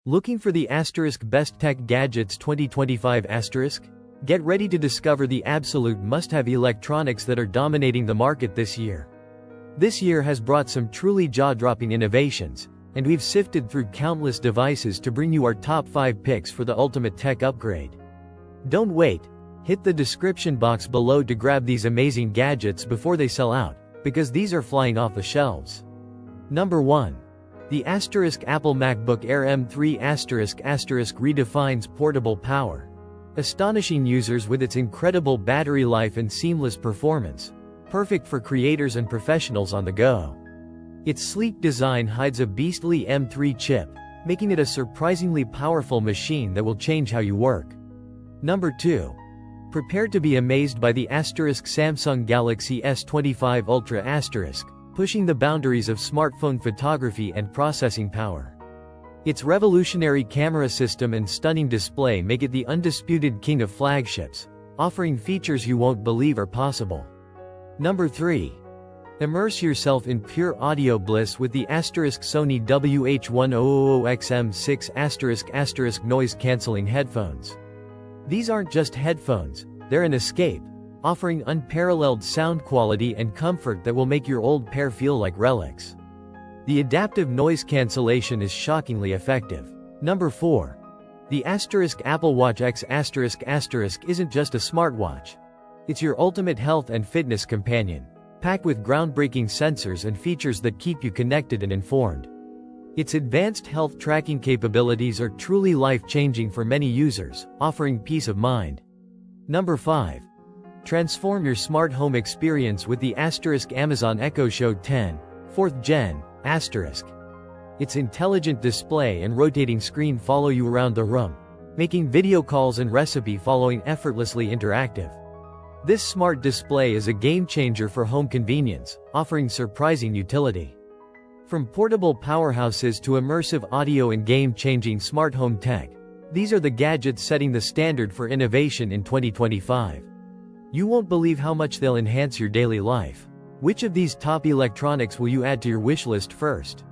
Looking for the Best Tech Gadgets 2025 *? Get ready to discover the absolute must-have electronics that are dominating the market this year. This year has brought some truly jaw-dropping innovations, and we've sifted through countless devices to bring you our top 5 picks for the ultimate tech upgrade. Don't wait, hit the description box below to grab these amazing gadgets before they sell out, because these are flying off the shelves. Number 1. The Apple MacBook Air M3 redefines portable power, astonishing users with its incredible battery life and seamless performance, perfect for creators and professionals on the go. Its sleek design hides a beastly M3 chip, making it a surprisingly powerful machine that will change how you work. Number 2. Prepare to be amazed by the Samsung Galaxy S25 Ultra pushing the boundaries of smartphone photography and processing power. Its revolutionary camera system and stunning display make it the undisputed king of flagships, offering features you won't believe are possible. Number 3. Immerse yourself in pure audio bliss with the Sony WH-1000XM6 noise-canceling headphones. These aren't just headphones, they're an escape, offering unparalleled sound quality and comfort that will make your old pair feel like relics. The adaptive noise cancellation is shockingly effective. Number 4. The Apple Watch X** isn't just a smartwatch. It's your ultimate health and fitness companion, packed with groundbreaking sensors and features that keep you connected and informed. Its advanced health tracking capabilities are truly life-changing for many users, offering peace of mind. Number 5. Transform your smart home experience with the Amazon Echo Show 10, 4th Gen, Its intelligent display and rotating screen follow you around the room, making video calls and recipe following effortlessly interactive. This smart display is a game-changer for home convenience, offering surprising utility. From portable powerhouses to immersive audio and game-changing smart home tech, these are the gadgets setting the standard for innovation in 2025. You won't believe how much they'll enhance your daily life. Which of these top electronics will you add to your wish list first?